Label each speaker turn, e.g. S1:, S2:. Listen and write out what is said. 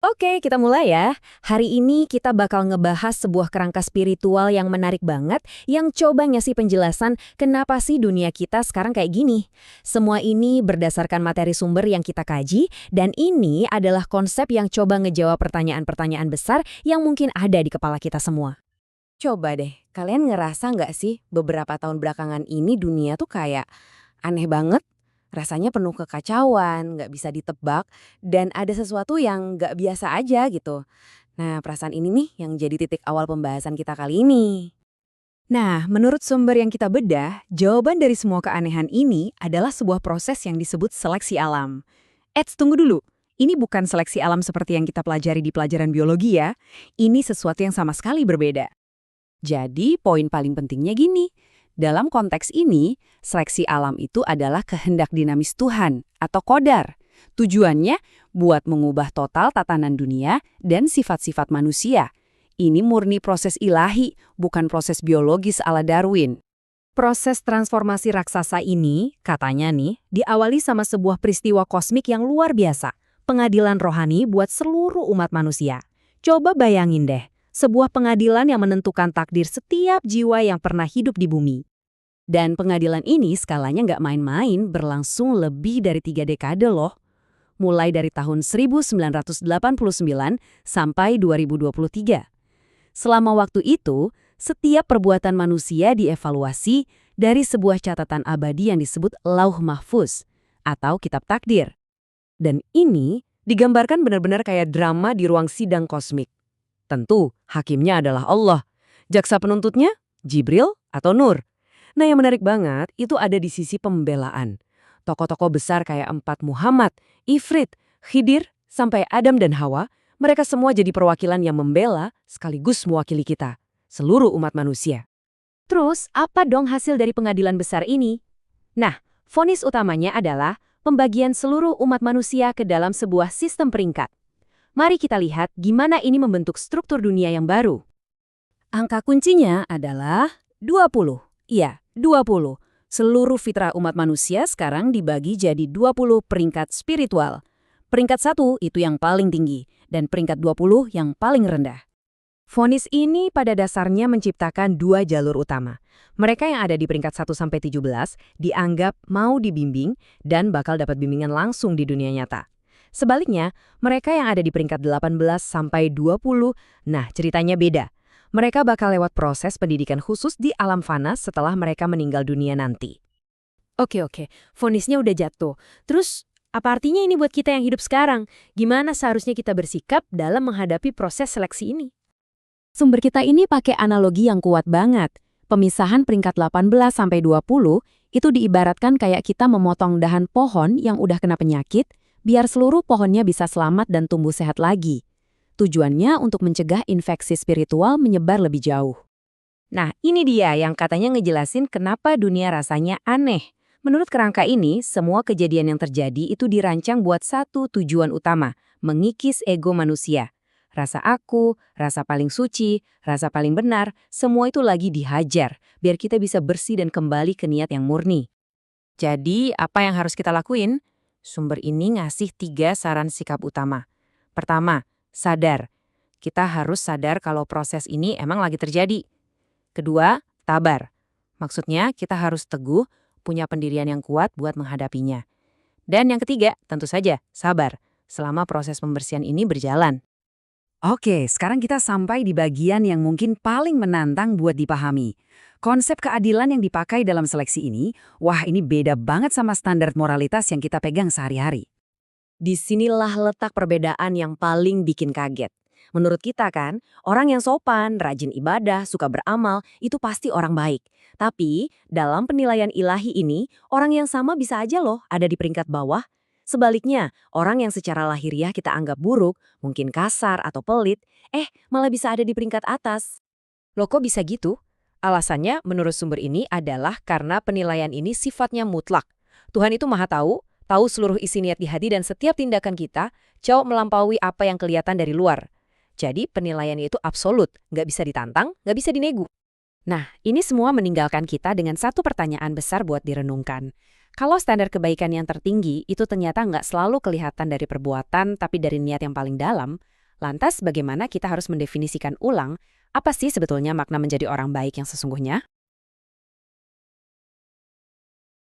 S1: Oke, kita mulai ya. Hari ini kita bakal ngebahas sebuah kerangka spiritual yang menarik banget, yang coba ngasih penjelasan kenapa sih dunia kita sekarang kayak gini. Semua ini berdasarkan materi sumber yang kita kaji, dan ini adalah konsep yang coba ngejawab pertanyaan-pertanyaan besar yang mungkin ada di kepala kita semua.
S2: Coba deh, kalian ngerasa nggak sih beberapa tahun belakangan ini dunia tuh kayak aneh banget? Rasanya penuh kekacauan, nggak bisa ditebak, dan ada sesuatu yang nggak biasa aja gitu. Nah, perasaan ini nih yang jadi titik awal pembahasan kita kali ini.
S1: Nah, menurut sumber yang kita bedah, jawaban dari semua keanehan ini adalah sebuah proses yang disebut seleksi alam. Tunggu dulu. Ini bukan seleksi alam seperti yang kita pelajari di pelajaran biologi ya. Ini sesuatu yang sama sekali berbeda.
S2: Jadi, poin paling pentingnya gini. Dalam konteks ini, seleksi alam itu adalah kehendak dinamis Tuhan atau qadar. Tujuannya buat mengubah total tatanan dunia dan sifat-sifat manusia. Ini murni proses ilahi, bukan proses biologis ala Darwin.
S1: Proses transformasi raksasa ini, katanya nih, diawali sama sebuah peristiwa kosmik yang luar biasa. Pengadilan rohani buat seluruh umat manusia. Coba bayangin deh, sebuah pengadilan yang menentukan takdir setiap jiwa yang pernah hidup di bumi.
S2: Dan pengadilan ini skalanya nggak main-main, berlangsung lebih dari 3 dekade loh. Mulai dari tahun 1989 sampai 2023. Selama waktu itu, setiap perbuatan manusia dievaluasi dari sebuah catatan abadi yang disebut Lauh Mahfuz atau Kitab Takdir. Dan ini digambarkan benar-benar kayak drama di ruang sidang kosmik. Tentu, hakimnya adalah Allah. Jaksa penuntutnya, Jibril atau Nur. Nah, yang menarik banget itu ada di sisi pembelaan. Tokoh-tokoh besar kayak Empat Muhammad, Ifrit, Khidir, sampai Adam dan Hawa, mereka semua jadi perwakilan yang membela sekaligus mewakili kita, seluruh umat manusia.
S1: Terus, apa dong hasil dari pengadilan besar ini? Nah, vonis utamanya adalah pembagian seluruh umat manusia ke dalam sebuah sistem peringkat. Mari kita lihat gimana ini membentuk struktur dunia yang baru.
S2: Angka kuncinya adalah 20. Iya, 20. Seluruh fitrah umat manusia sekarang dibagi jadi 20 peringkat spiritual. Peringkat 1 itu yang paling tinggi, dan peringkat 20 yang paling rendah.
S1: Vonis ini pada dasarnya menciptakan dua jalur utama. Mereka yang ada di peringkat 1-17 dianggap mau dibimbing dan bakal dapat bimbingan langsung di dunia nyata. Sebaliknya, mereka yang ada di peringkat 18-20, nah ceritanya beda. Mereka bakal lewat proses pendidikan khusus di alam fana setelah mereka meninggal dunia nanti. Oke, vonisnya udah jatuh. Terus, apa artinya ini buat kita yang hidup sekarang? Gimana seharusnya kita bersikap dalam menghadapi proses seleksi ini?
S2: Sumber kita ini pakai analogi yang kuat banget. Pemisahan peringkat 18-20 itu diibaratkan kayak kita memotong dahan pohon yang udah kena penyakit, biar seluruh pohonnya bisa selamat dan tumbuh sehat lagi. Tujuannya untuk mencegah infeksi spiritual menyebar lebih jauh.
S1: Nah, ini dia yang katanya ngejelasin kenapa dunia rasanya aneh. Menurut kerangka ini, semua kejadian yang terjadi itu dirancang buat satu tujuan utama, mengikis ego manusia. Rasa aku, rasa paling suci, rasa paling benar, semua itu lagi dihajar, biar kita bisa bersih dan kembali ke niat yang murni. Jadi, apa yang harus kita lakuin? Sumber ini ngasih 3 saran sikap utama. Pertama, sadar. Kita harus sadar kalau proses ini emang lagi terjadi. Kedua, tabar. Maksudnya kita harus teguh, punya pendirian yang kuat buat menghadapinya. Dan yang ketiga, tentu saja, sabar. Selama proses pembersihan ini berjalan.
S2: Oke, sekarang kita sampai di bagian yang mungkin paling menantang buat dipahami. Konsep keadilan yang dipakai dalam seleksi ini, wah ini beda banget sama standar moralitas yang kita pegang sehari-hari.
S1: Disinilah letak perbedaan yang paling bikin kaget. Menurut kita kan, orang yang sopan, rajin ibadah, suka beramal, itu pasti orang baik. Tapi, dalam penilaian ilahi ini, orang yang sama bisa aja loh ada di peringkat bawah. Sebaliknya, orang yang secara lahiriah kita anggap buruk, mungkin kasar atau pelit, malah bisa ada di peringkat atas. Loh kok bisa gitu? Alasannya menurut sumber ini adalah karena penilaian ini sifatnya mutlak. Tuhan itu maha tahu seluruh isi niat di hati dan setiap tindakan kita jauh melampaui apa yang kelihatan dari luar. Jadi penilaiannya itu absolut, nggak bisa ditantang, nggak bisa dinego. Nah, ini semua meninggalkan kita dengan satu pertanyaan besar buat direnungkan. Kalau standar kebaikan yang tertinggi itu ternyata nggak selalu kelihatan dari perbuatan tapi dari niat yang paling dalam,
S2: Lantas bagaimana kita harus mendefinisikan ulang apa sih sebetulnya makna menjadi orang baik yang sesungguhnya?